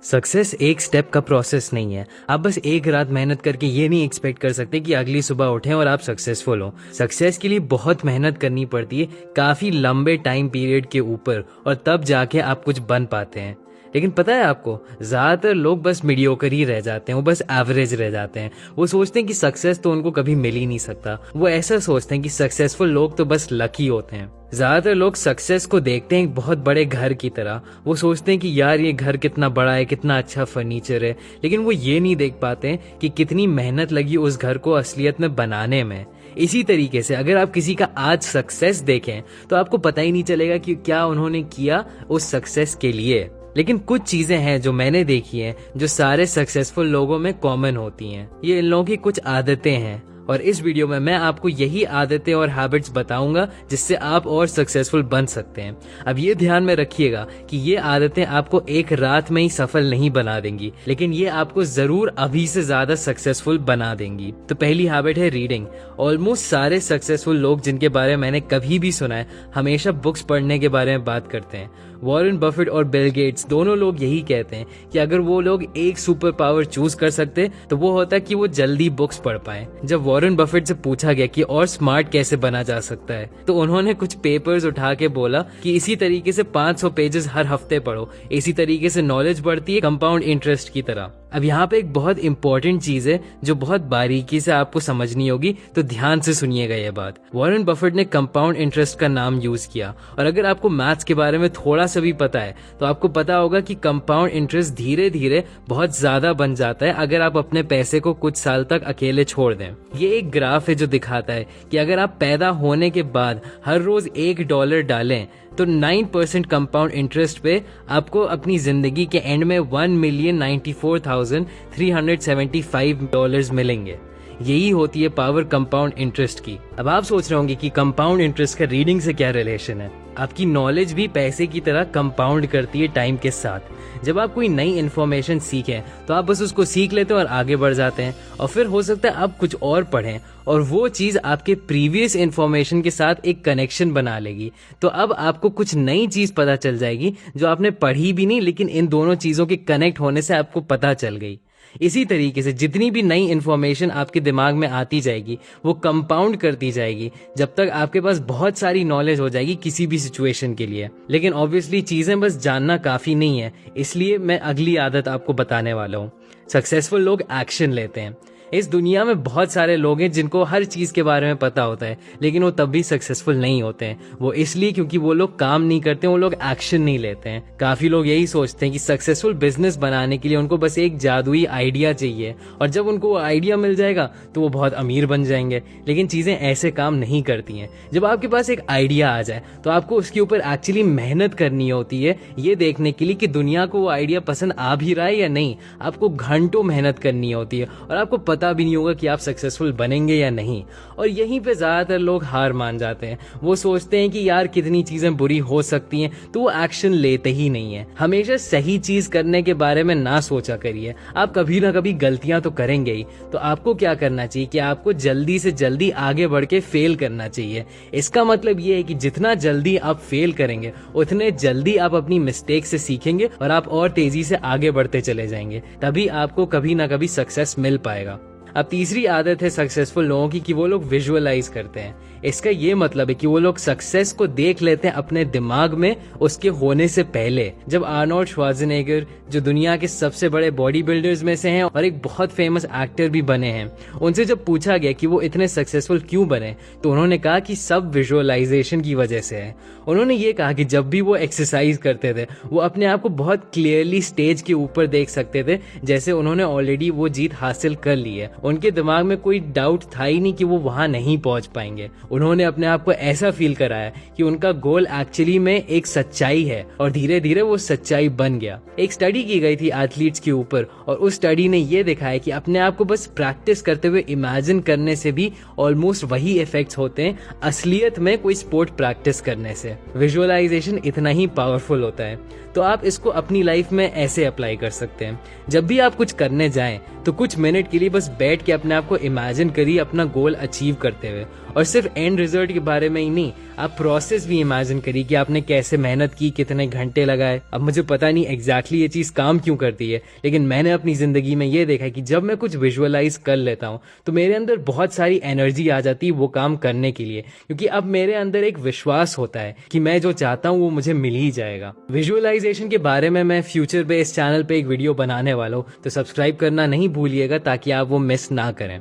Success एक step का process नहीं है। आप बस एक रात मेहनत करके ये नहीं एक्सपेक्ट कर सकते कि अगली सुबह उठें और आप सक्सेसफुल हो। सक्सेस के लिए बहुत मेहनत करनी पड़ती है, काफ़ी लंबे टाइम पीरियड के ऊपर, और तब जाके आप कुछ बन पाते हैं। लेकिन पता है आपको, ज़्यादातर लोग बस मीडियोकर ही रह जाते हैं, वो बस एवरेज रह जाते हैं। वो सोचते हैं कि सक्सेस तो उनको कभी मिल ही नहीं सकता। वो ऐसा सोचते हैं कि सक्सेसफुल लोग तो बस लकी होते हैं। ज़्यादातर लोग सक्सेस को देखते हैं एक बहुत बड़े घर की तरह। वो सोचते हैं कि यार ये घर कितना बड़ा है, कितना अच्छा फर्नीचर है, लेकिन वो ये नहीं देख पाते हैं कि कितनी मेहनत लगी उस घर को असलियत में बनाने में। इसी तरीके से अगर आप किसी का आज सक्सेस देखें तो आपको पता ही नहीं चलेगा कि क्या उन्होंने किया उस सक्सेस के लिए। लेकिन कुछ चीजें हैं जो मैंने देखी हैं जो सारे सक्सेसफुल लोगों में कॉमन होती हैं। ये इन लोगों की कुछ आदतें हैं, और इस वीडियो में मैं आपको यही आदतें और हैबिट्स बताऊंगा जिससे आप और सक्सेसफुल बन सकते हैं। अब ये ध्यान में रखिएगा कि ये आदतें आपको एक रात में ही सफल नहीं बना देंगी, लेकिन ये आपको जरूर अभी से ज्यादा सक्सेसफुल बना देंगी। तो पहली हैबिट है रीडिंग। ऑलमोस्ट सारे सक्सेसफुल लोग जिनके बारे में मैंने कभी भी सुना है, हमेशा बुक्स पढ़ने के बारे में बात करते हैं। वॉरेन बफेट और बिल गेट्स दोनों लोग यही कहते हैं कि अगर वो लोग एक सुपर पावर चूज कर सकते तो वो होता कि वो जल्दी बुक्स पढ़ पाए। जब वॉरेन बफेट से पूछा गया कि और स्मार्ट कैसे बना जा सकता है, तो उन्होंने कुछ पेपर्स उठा के बोला कि इसी तरीके से 500 पेजेस हर हफ्ते पढ़ो, इसी तरीके से नॉलेज बढ़ती है कंपाउंड इंटरेस्ट की तरह। अब यहाँ पे एक बहुत इंपॉर्टेंट चीज है जो बहुत बारीकी से आपको समझनी होगी, तो ध्यान से सुनिएगा ये बात। वॉरेन बफेट ने कंपाउंड इंटरेस्ट का नाम यूज किया, और अगर आपको मैथ्स के बारे में थोड़ा सा भी पता है तो आपको पता होगा कि कंपाउंड इंटरेस्ट धीरे धीरे बहुत ज्यादा बन जाता है अगर आप अपने पैसे को कुछ साल तक अकेले छोड़ दें। ये एक ग्राफ है जो दिखाता है कि अगर आप पैदा होने के बाद हर रोज $1 डालें तो 9% कंपाउंड इंटरेस्ट पे आपको अपनी जिंदगी के एंड में $1,94,375 मिलेंगे। यही होती है पावर कंपाउंड इंटरेस्ट की। अब आप सोच रहे होंगे कि कंपाउंड इंटरेस्ट का रीडिंग से क्या रिलेशन है। आपकी नॉलेज भी पैसे की तरह कंपाउंड करती है टाइम के साथ। जब आप कोई नई इन्फॉर्मेशन सीखें तो आप बस उसको सीख लेते हैं और आगे बढ़ जाते हैं, और फिर हो सकता है आप कुछ और पढ़ें और वो चीज़ आपके प्रीवियस इन्फॉर्मेशन के साथ एक कनेक्शन बना लेगी। तो अब आपको कुछ नई चीज़ पता चल जाएगी जो आपने पढ़ी भी नहीं, लेकिन इन दोनों चीज़ों के कनेक्ट होने से आपको पता चल गई। इसी तरीके से जितनी भी नई इन्फॉर्मेशन आपके दिमाग में आती जाएगी वो कंपाउंड करती जाएगी जब तक आपके पास बहुत सारी नॉलेज हो जाएगी किसी भी सिचुएशन के लिए। लेकिन ऑब्वियसली चीजें बस जानना काफी नहीं है, इसलिए मैं अगली आदत आपको बताने वाला हूँ। सक्सेसफुल लोग एक्शन लेते हैं। इस दुनिया में बहुत सारे लोग हैं जिनको हर चीज के बारे में पता होता है, लेकिन वो तब भी सक्सेसफुल नहीं होते हैं। वो इसलिए क्योंकि वो लोग काम नहीं करते, वो लोग एक्शन नहीं लेते हैं। काफी लोग यही सोचते हैं कि सक्सेसफुल बिजनेस बनाने के लिए उनको बस एक जादुई आइडिया चाहिए, और जब उनको वो आइडिया मिल जाएगा तो वो बहुत अमीर बन जाएंगे। लेकिन चीजें ऐसे काम नहीं करती हैं। जब आपके पास एक आइडिया आ जाए तो आपको उसके ऊपर एक्चुअली मेहनत करनी होती है, ये देखने के लिए कि दुनिया को वो आइडिया पसंद आ भी रहा है या नहीं। आपको घंटों मेहनत करनी होती है और आपको पता भी नहीं होगा कि आप सक्सेसफुल बनेंगे या नहीं। और यहीं पे ज्यादातर लोग हार मान जाते हैं। वो सोचते हैं कि यार कितनी चीजें बुरी हो सकती हैं, तो वो एक्शन लेते ही नहीं है। हमेशा सही चीज करने के बारे में ना सोचा करिए। आप कभी ना कभी गलतियां तो करेंगे ही, तो आपको क्या करना चाहिए कि आपको जल्दी से जल्दी आगे बढ़ के फेल करना चाहिए। इसका मतलब ये है कि जितना जल्दी आप फेल करेंगे उतने जल्दी आप अपनी मिस्टेक से सीखेंगे और आप और तेजी से आगे बढ़ते चले जाएंगे। तभी आपको कभी ना कभी सक्सेस मिल पाएगा। अब तीसरी आदत है सक्सेसफुल लोगों की कि वो लोग विजुअलाइज करते हैं। इसका ये मतलब है कि वो लोग सक्सेस को देख लेते हैं अपने दिमाग में उसके होने से पहले। जब आर्नोल्ड श्वार्ज़नेगर, जो दुनिया के सबसे बड़े बॉडी बिल्डर्स में से हैं और एक बहुत फेमस एक्टर भी बने हैं, उनसे जब पूछा गया कि वो इतने सक्सेसफुल क्यों बने, तो उन्होंने कहा कि सब विजुअलाइजेशन की वजह से है। उन्होंने ये कहा कि जब भी वो एक्सरसाइज करते थे वो अपने आप को बहुत क्लियरली स्टेज के ऊपर देख सकते थे, जैसे उन्होंने ऑलरेडी वो जीत हासिल कर ली है। उनके दिमाग में कोई डाउट था ही नहीं कि वो वहां नहीं पहुंच पाएंगे। उन्होंने अपने आप को ऐसा फील कराया कि उनका गोल एक्चुअली में एक सच्चाई है, और धीरे धीरे वो सच्चाई बन गया। एक स्टडी की गई थी एथलीट्स के ऊपर, और उस स्टडी ने ये दिखाया कि अपने आप को बस प्रैक्टिस करते हुए इमेजिन करने से भी ऑलमोस्ट वही इफेक्ट्स होते हैं असलियत में कोई स्पोर्ट प्रैक्टिस करने से। विजुअलाइजेशन इतना ही पावरफुल होता है। तो आप इसको अपनी लाइफ में ऐसे अप्लाई कर सकते हैं। जब भी आप कुछ करने जाएं तो कुछ मिनट के लिए बस बैठ बैठ के अपने आप को इमेजिन करिए अपना गोल अचीव करते हुए, और सिर्फ एंड रिजल्ट के बारे में ही नहीं, आप प्रोसेस भी इमेजिन करिए कि आपने कैसे मेहनत की, कितने घंटे लगाए। अब मुझे पता नहीं एग्जैक्टली ये चीज़ काम क्यों करती है, लेकिन मैंने अपनी ज़िंदगी में ये देखा है कि जब मैं कुछ विजुअलाइज कर लेता हूँ तो मेरे अंदर बहुत सारी एनर्जी आ जाती है वो काम करने के लिए, क्योंकि अब मेरे अंदर एक विश्वास होता है कि मैं जो चाहता हूँ वो मुझे मिल ही जाएगा। विजुअलाइजेशन के बारे में मैं फ्यूचर पे इस चैनल पे एक वीडियो बनाने वाला हूँ, तो सब्सक्राइब करना नहीं भूलिएगा ताकि आप वो मिस ना करें।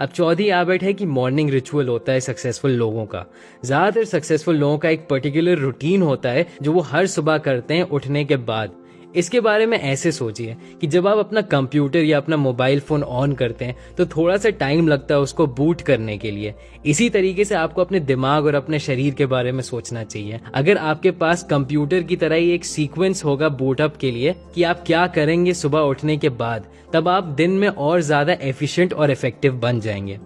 अब चौथी हैबिट है कि मॉर्निंग रिचुअल होता है सक्सेसफुल लोगों का। ज़्यादातर सक्सेसफुल लोगों का एक पर्टिकुलर रूटीन होता है जो वो हर सुबह करते हैं उठने के बाद। इसके बारे में ऐसे सोचिए कि जब आप अपना कंप्यूटर या अपना मोबाइल फ़ोन ऑन करते हैं तो थोड़ा सा टाइम लगता है उसको बूट करने के लिए। इसी तरीके से आपको अपने दिमाग और अपने शरीर के बारे में सोचना चाहिए। अगर आपके पास कंप्यूटर की तरह ही एक सीक्वेंस होगा बूटअप के लिए कि आप क्या करेंगे सुबह उठने के बाद, तब आप दिन में और ज़्यादा एफिशिएंट और इफेक्टिव बन जाएंगे।